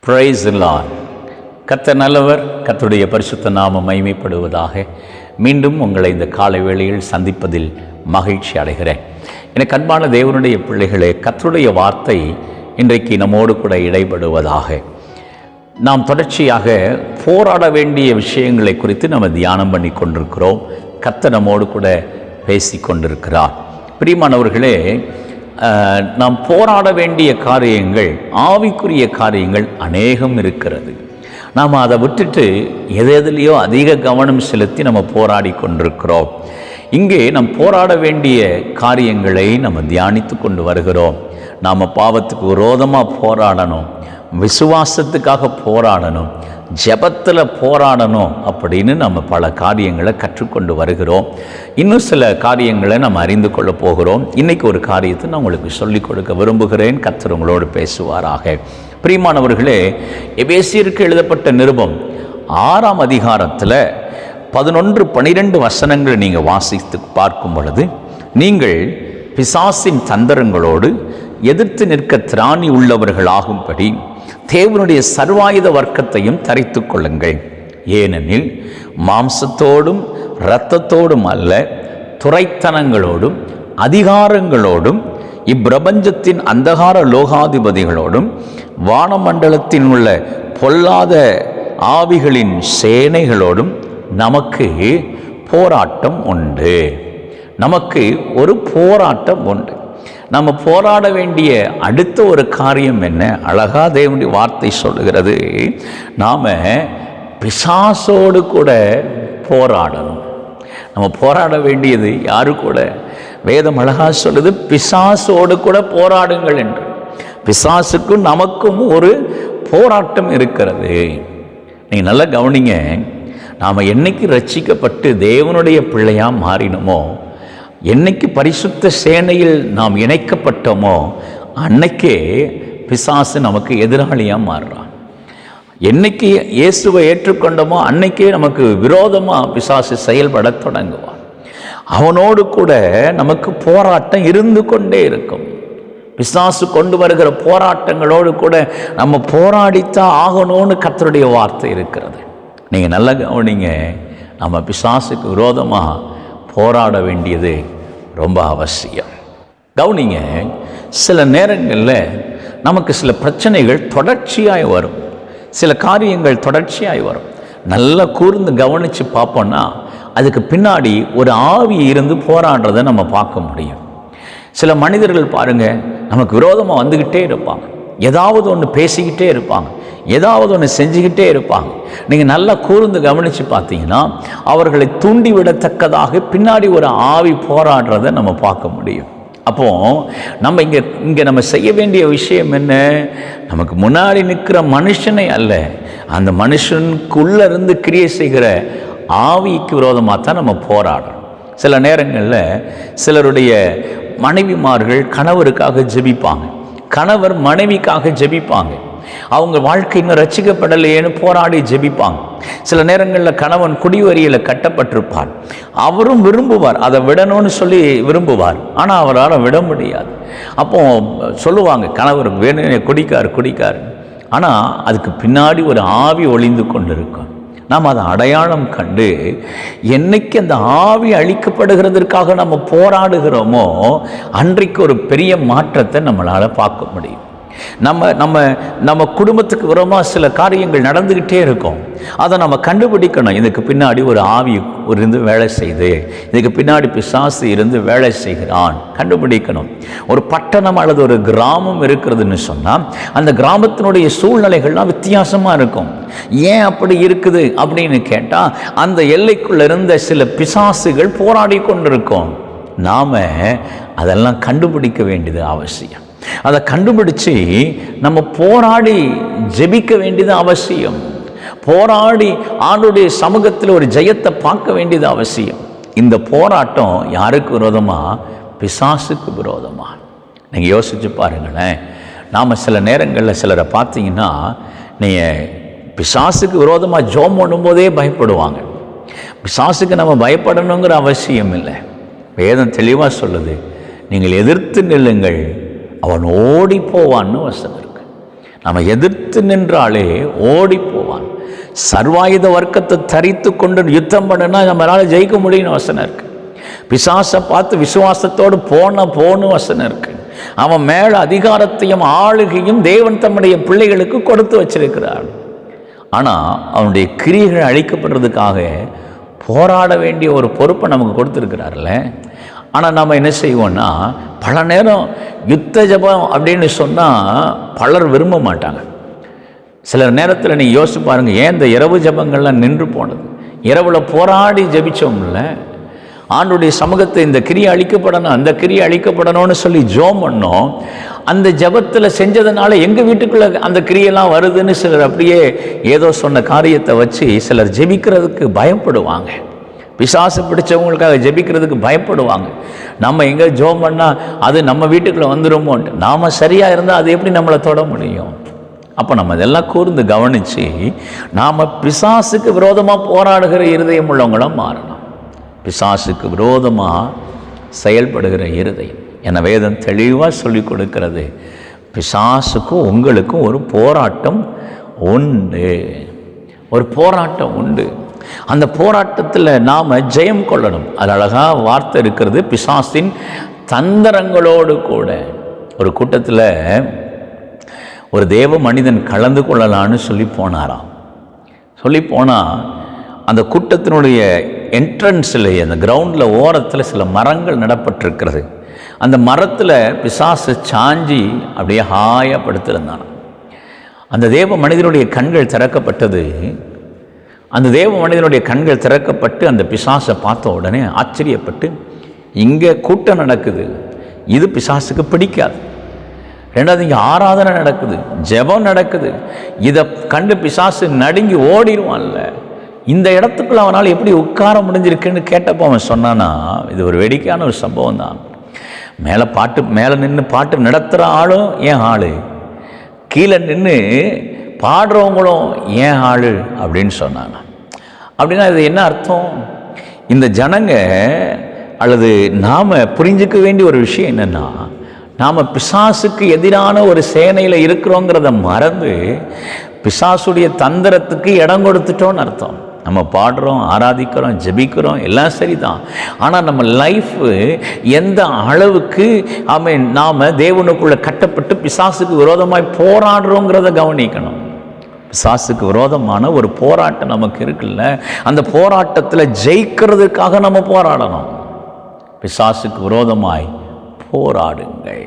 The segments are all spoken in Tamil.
Praise the Lord. கர்த்தர் நல்லவர். கர்த்தருடைய பரிசுத்த நாமம் மகிமைப்படுவதாக. மீண்டும் உங்களை இந்த காலை வேளையில் சந்திப்பதில் மகிழ்ச்சி அடைகிறேன். எனக்கு அன்பான தேவனுடைய பிள்ளைகளே, கர்த்தருடைய வார்த்தை இன்றைக்கு நம்மோடு கூட இடைபடுவதாக. நாம் தொடர்ச்சியாக போராட வேண்டிய விஷயங்களை குறித்து நம்ம தியானம் பண்ணி கொண்டிருக்கிறோம். கர்த்தர் நம்மோடு கூட பேசி கொண்டிருக்கிறார். பிரியமானவர்களே, நாம் போராட வேண்டிய காரியங்கள், ஆவிக்குரிய காரியங்கள் அநேகம் இருக்கிறது. நாம் அதை விட்டுட்டு எதுலேயோ அதிக கவனம் செலுத்தி நம்ம போராடி கொண்டிருக்கிறோம். இங்கே நாம் போராட வேண்டிய காரியங்களை நம்ம தியானித்து கொண்டு வருகிறோம். நாம் பாவத்துக்கு விரோதமாக போராடணும், விசுவாசத்துக்காக போராடணும், ஜெபத்தில் போராடணும் அப்படின்னு நம்ம பல காரியங்களை கற்றுக்கொண்டு வருகிறோம். இன்னும் சில காரியங்களை நம்ம அறிந்து கொள்ள போகிறோம். இன்றைக்கி ஒரு காரியத்தை நான் உங்களுக்கு சொல்லிக் கொடுக்க விரும்புகிறேன். கர்த்தர் உங்களோடு பேசுவாராக. பிரியமானவர்களே, எபேசியருக்கு எழுதப்பட்ட நிருபம் 6ஆம் அதிகாரத்தில் 11-12 வசனங்களை நீங்கள் வாசித்து பார்க்கும் பொழுது, நீங்கள் பிசாசின் தந்திரங்களோடு எதிர்த்து நிற்க திராணி உள்ளவர்களாகும்படி தேவனுடைய சர்வாயுத வர்க்கத்தையும் தரித்து கொள்ளுங்கள். ஏனெனில் மாம்சத்தோடும் இரத்தத்தோடும் அல்ல, துரைத்தனங்களோடும் அதிகாரங்களோடும் இப்பிரபஞ்சத்தின் அந்தகார லோகாதிபதிகளோடும் வானமண்டலத்தில் உள்ள பொல்லாத ஆவிகளின் சேனைகளோடும் நமக்கு போராட்டம் உண்டு. நமக்கு ஒரு போராட்டம் உண்டு. நம்ம போராட வேண்டிய அடுத்த ஒரு காரியம் என்ன? அழகா தேவனுடைய வார்த்தை சொல்லுகிறது, நாம் பிசாசோடு கூட போராடணும். நம்ம போராட வேண்டியது யாரு கூட? வேதம் அழகா சொல்லுது, பிசாசோடு கூட போராடுங்கள் என்று. பிசாசுக்கும் நமக்கும் ஒரு போராட்டம் இருக்கிறது. நீங்கள் நல்லா கவனிங்க. நாம் என்னைக்கு ரட்சிக்கப்பட்டு தேவனுடைய பிள்ளையாக மாறினோமோ, என்னைக்கு பரிசுத்த சேனையில் நாம் இணைக்கப்பட்டோமோ, அன்னைக்கே பிசாசு நமக்கு எதிராளியாக மாறுறான். என்னைக்கு இயேசுவை ஏற்றுக்கொண்டோமோ அன்னைக்கே நமக்கு விரோதமாக பிசாசு செயல்பட தொடங்குவான். அவனோடு கூட நமக்கு போராட்டம் இருந்து கொண்டே இருக்கும். பிசாசு கொண்டு வருகிற போராட்டங்களோடு கூட நம்ம போராடித்தான் ஆகணும்னு கர்த்தருடைய வார்த்தை இருக்கிறது. நீங்கள் நல்லா கவனிங்க. நம்ம பிசாசுக்கு விரோதமாக போராட வேண்டியது ரொம்ப அவசியம். கவனிங்க, சில நேரங்களில் நமக்கு சில பிரச்சனைகள் தொடர்ச்சியாய் வரும், சில காரியங்கள் தொடர்ச்சியாய் வரும். நல்லா கூர்ந்து கவனித்து பார்ப்போன்னா அதுக்கு பின்னாடி ஒரு ஆவி இருந்து போராடுறதை நம்ம பார்க்க முடியும். சில மனிதர்கள் பாருங்கள், நமக்கு விரோதமாக வந்துக்கிட்டே இருப்பாங்க, ஏதாவது ஒன்று பேசிக்கிட்டே இருப்பாங்க, ஏதாவது ஒன்று செஞ்சுக்கிட்டே இருப்பாங்க. நீங்கள் நல்லா கூர்ந்து கவனித்து பார்த்தீங்கன்னா அவர்களை தூண்டிவிடத்தக்கதாக பின்னாடி ஒரு ஆவி போராடுறதை நம்ம பார்க்க முடியும். அப்போது நம்ம இங்கே நம்ம செய்ய வேண்டிய விஷயம் என்ன? நமக்கு முன்னாடி நிற்கிற மனுஷனை அல்ல, அந்த மனுஷனுக்குள்ளே இருந்து கிரியை செய்கிற ஆவிக்கு விரோதமாக தான் நம்ம போராடுறோம். சில நேரங்களில் சிலருடைய மனைவிமார்கள் கணவருக்காக ஜெபிப்பாங்க, கணவர் மனைவிக்காக ஜெபிப்பாங்க, அவங்க வாழ்க்கை இன்னும் ரட்சிக்கப்படலையேன்னு போராடி ஜெபிப்பாங்க. சில நேரங்களில் கணவன் குடிவரியில் கட்டப்பட்டிருப்பார், அவரும் விரும்புவார், அதை விடணும்னு சொல்லி விரும்புவார், ஆனால் அவரால் விட முடியாது. அப்போ சொல்லுவாங்க, கணவர் வேணும் குடிக்கார். ஆனால் அதுக்கு பின்னாடி ஒரு ஆவி ஒளிந்து கொண்டு இருக்கும். நாம் அதை அடையாளம் கண்டு என்னைக்கு அந்த ஆவி அழிக்கப்படுகிறதற்காக நம்ம போராடுகிறோமோ அன்றைக்கு ஒரு பெரிய மாற்றத்தை நம்மளால் பார்க்க முடியும். நம்ம குடும்பத்துக்கு விரோதமாக சில காரியங்கள் நடந்துக்கிட்டே இருக்கும். அதை நம்ம கண்டுபிடிக்கணும். இதுக்கு பின்னாடி ஒரு ஆவி இருந்து வேலை செய்து, இதுக்கு பின்னாடி பிசாசு இருந்து வேலை செய்கிறான் கண்டுபிடிக்கணும். ஒரு பட்டணம் அல்லது ஒரு கிராமம் இருக்கிறதுன்னு சொன்னால் அந்த கிராமத்தினுடைய சூழ்நிலைகள்லாம் வித்தியாசமாக இருக்கும். ஏன் அப்படி இருக்குது அப்படின்னு கேட்டால் அந்த எல்லைக்குள்ளே இருந்த சில பிசாசுகள் போராடி கொண்டிருக்கும். நாம் அதெல்லாம் கண்டுபிடிக்க வேண்டியது அவசியம். அதை கண்டுபிடிச்சு நம்ம போராடி ஜெபிக்க வேண்டியது அவசியம். போராடி ஆண்டுடைய சமூகத்தில் ஒரு ஜெயத்தை பார்க்க வேண்டியது அவசியம். இந்த போராட்டம் யாருக்கு விரோதமாக? பிசாசுக்கு விரோதமாக. நீங்கள் யோசிச்சு பாருங்களேன். நாம் சில நேரங்களில் சிலரை பார்த்தீங்கன்னா, நீங்கள் பிசாசுக்கு விரோதமாக ஜெபம் பண்ணும்போதே பயப்படுவாங்க. பிசாசுக்கு நம்ம பயப்படணுங்கிற அவசியம் இல்லை. வேதம் தெளிவாக சொல்லுது, நீங்கள் எதிர்த்து நில்லுங்கள், அவன் ஓடி போவான்னு வசனம் இருக்கு. நம்ம எதிர்த்து நின்றாலே ஓடி போவான். சர்வாயுத வர்க்கத்தை தரித்து கொண்டு யுத்தம் பண்ணுனா நம்மளால ஜெயிக்க முடியும்னு வசனம் இருக்கு. பிசாசை பார்த்து விசுவாசத்தோடு போன்னு வசனம் இருக்கு. அவன் மேல அதிகாரத்தையும் ஆளுகையும் தேவன் தம்முடைய பிள்ளைகளுக்கு கொடுத்து வச்சிருக்கிறார். ஆனால் அவனுடைய கிரியைகள் அழிக்கப்படுறதுக்காக போராட வேண்டிய ஒரு பொறுப்பை நமக்கு கொடுத்துருக்கிறார்ல. ஆனால் நம்ம என்ன செய்வோம்னா, பல நேரம் யுத்த ஜபம் அப்படின்னு சொன்னால் பலர் விரும்ப மாட்டாங்க. சில நேரத்தில் நீங்கள் யோசிச்சு பாருங்கள், ஏன் இந்த இரவு ஜபங்கள்லாம் நின்று போனது? இரவில் போராடி ஜபிச்சோம்ல, ஆண்டுடைய சமூகத்தை இந்த கிரியை அழிக்கப்படணும், அந்த கிரியை அழிக்கப்படணும்னு சொல்லி ஜோம் பண்ணோம். அந்த ஜபத்தில் செஞ்சதுனால எங்கள் வீட்டுக்குள்ளே அந்த கிரியெல்லாம் வருதுன்னு சிலர் அப்படியே ஏதோ சொன்ன காரியத்தை வச்சு சிலர் ஜெபிக்கிறதுக்கு பயப்படுவாங்க. பிசாசு பிடிச்சவங்களுக்காக ஜெபிக்கிறதுக்கு பயப்படுவாங்க. நம்ம எங்கே ஜோம் பண்ணால் அது நம்ம வீட்டுக்குள்ளே வந்துடுமோன்ட்டு. நாம் சரியாக இருந்தால் அது எப்படி நம்மளை தொட முடியும்? அப்போ நம்ம இதெல்லாம் கூர்ந்து கவனித்து நாம் பிசாசுக்கு விரோதமாக போராடுகிற இருதயம் உள்ளவங்களாம் மாறணும். பிசாசுக்கு விரோதமாக செயல்படுகிற இருதயம் என வேதம் தெளிவாக சொல்லி கொடுக்கிறது. பிசாசுக்கும் உங்களுக்கும் ஒரு போராட்டம் உண்டு, ஒரு போராட்டம் உண்டு. அந்த போராட்டத்தில் நாம் ஜெயம் கொள்ளணும். அது அழகாக வார்த்தை இருக்கிறது, பிசாசின் தந்திரங்களோடு கூட. ஒரு கூட்டத்தில் ஒரு தேவ மனிதன் கலந்து கொள்ளலான்னு சொல்லி போனாராம். சொல்லி போனால் அந்த கூட்டத்தினுடைய என்ட்ரன்ஸில் அந்த கிரவுண்டில் ஓரத்தில் சில மரங்கள் நடப்பட்டிருக்கிறது. அந்த மரத்தில் பிசாசு சாஞ்சி அப்படியே ஹாயாக படுத்திருந்தான். அந்த தேவ மனிதனுடைய கண்கள் திறக்கப்பட்டது. அந்த தேவ மனிதனுடைய கண்கள் திறக்கப்பட்டு அந்த பிசாசை பார்த்த உடனே ஆச்சரியப்பட்டு, இங்கே கூட்டம் நடக்குது, இது பிசாசுக்கு பிடிக்காது. ரெண்டாவது, இங்கே ஆராதனை நடக்குது, ஜெபம் நடக்குது, இதை கண்டு பிசாசு நடுங்கி ஓடிடுவான்ல. இந்த இடத்துக்குள்ள அவனால் எப்படி உட்கார முடிஞ்சிருக்குன்னு கேட்டப்போ அவன் சொன்னான்னா, இது ஒரு வேடிக்கையான ஒரு சம்பவம் தான். மேலே நின்று பாட்டு நடத்துகிற ஆளும் ஏன் ஆளு, கீழே நின்று பாடுறவங்களும் ஏன் ஆளு அப்படின்னு சொன்னாங்க. அப்படின்னா இது என்ன அர்த்தம்? இந்த ஜனங்க அல்லது நாம் புரிஞ்சிக்க வேண்டிய ஒரு விஷயம் என்னென்னா, நாம் பிசாசுக்கு எதிரான ஒரு சேனையில் இருக்கிறோங்கிறத மறந்து பிசாசுடைய தந்திரத்துக்கு இடம் கொடுத்துட்டோன்னு அர்த்தம். நம்ம பாடுறோம், ஆராதிக்கிறோம், ஜெபிக்கிறோம், எல்லாம் சரிதான். ஆனால் நம்ம லைஃபு எந்த அளவுக்கு நாம் தேவனுக்குள்ளே கட்டப்பட்டு பிசாசுக்கு விரோதமாய் போராடுறோங்கிறத கவனிக்கணும். பிசாசுக்கு விரோதமான ஒரு போராட்டம் நமக்கு இருக்குல்ல, அந்த போராட்டத்தில் ஜெயிக்கிறதுக்காக நம்ம போராடணும். பிசாசுக்கு விரோதமாய் போராடுங்கள்.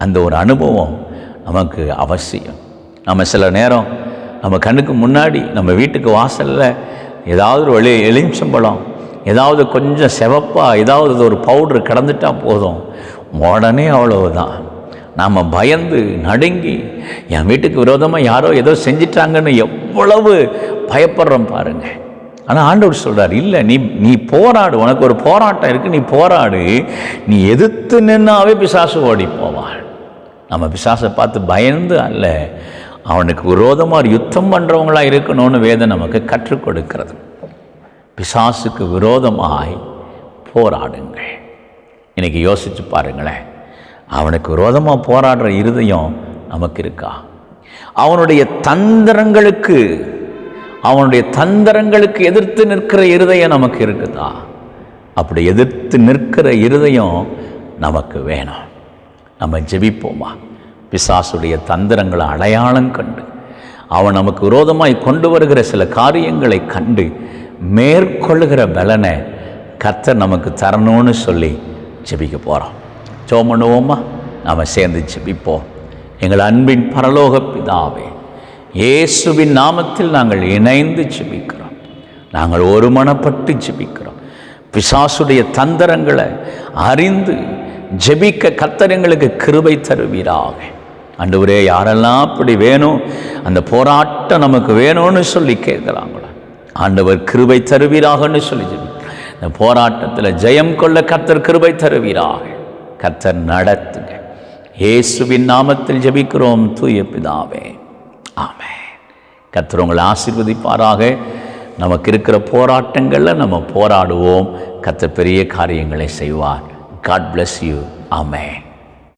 அந்த ஒரு அனுபவம் நமக்கு அவசியம். நம்ம சில நேரம் நம்ம கண்ணுக்கு முன்னாடி நம்ம வீட்டுக்கு வாசலில் ஏதாவது ஒரு எலுமிச்சம்பழம், ஏதாவது கொஞ்சம் செவப்பாக ஏதாவது ஒரு பவுட்ரு கிடந்துட்டா போதும், உடனே அவ்வளவுதான் நாம் பயந்து நடுங்கி என் வீட்டுக்கு விரோதமாக யாரோ ஏதோ செஞ்சிட்டாங்கன்னு எவ்வளவு பயப்படுறோம் பாருங்கள். ஆனால் ஆண்டவர் சொல்கிறார், இல்லை, நீ போராடு, உனக்கு ஒரு போராட்டம் இருக்குது, நீ போராடு. நீ எதிர்த்து நின்னாவே பிசாசு ஓடி போவான். நம்ம பிசாசை பார்த்து பயந்து அல்ல, அவனுக்கு விரோதமாக யுத்தம் பண்ணுறவங்களாக இருக்கணும்னு வேதம் நமக்கு கற்றுக் கொடுக்கிறது. பிசாசுக்கு விரோதமாய் போராடுங்கள். இன்றைக்கி யோசித்து பாருங்களேன், அவனுக்கு விரோதமாக போராடுற இருதயம் நமக்கு இருக்கா? அவனுடைய தந்திரங்களுக்கு எதிர்த்து நிற்கிற இருதயம் நமக்கு இருக்குதா? அப்படி எதிர்த்து நிற்கிற இருதயம் நமக்கு வேணும். நம்ம ஜெபிப்போமா? பிசாசுடைய தந்திரங்களை அடையாளம் கண்டு அவன் நமக்கு விரோதமாய் கொண்டு வருகிற சில காரியங்களை கண்டு மேற்கொள்ளுகிற பலனை கர்த்தர் நமக்கு தரணும்னு சொல்லி ஜெபிக்க போகிறோம். ஜெபம் பண்ணுவோமா? நாம் சேர்ந்து ஜெபிப்போம். எங்கள் அன்பின் பரலோக பிதாவே, இயேசுவின் நாமத்தில் நாங்கள் இணைந்து ஜெபிக்கிறோம். நாங்கள் ஒருமனப்பட்டு ஜெபிக்கிறோம். பிசாசுடைய தந்திரங்களை அறிந்து ஜெபிக்க கர்த்தர் எங்களுக்கு கிருபை தருவீராக. ஆண்டவரே, யாரெல்லாம் அப்படி வேணும், அந்த போராட்டம் நமக்கு வேணும்னு சொல்லி கேட்குறாங்களோ, ஆண்டவர் கிருபை தருவீராகன்னு சொல்லி ஜெபிக்கிறோம். இந்த போராட்டத்தில் ஜெயம் கொள்ள கர்த்தர் கிருபை தருவீராக. கர்த்தர் நடத்துங்க. இயேசுவின் நாமத்தில் ஜெபிக்கிறோம் தூய பிதாவே, ஆமென். கர்த்தர் உங்களை ஆசீர்வதிப்பாராக. நமக்கு இருக்கிற போராட்டங்களில் நம்ம போராடுவோம். கர்த்தர் பெரிய காரியங்களை செய்வார். God bless you. Amen.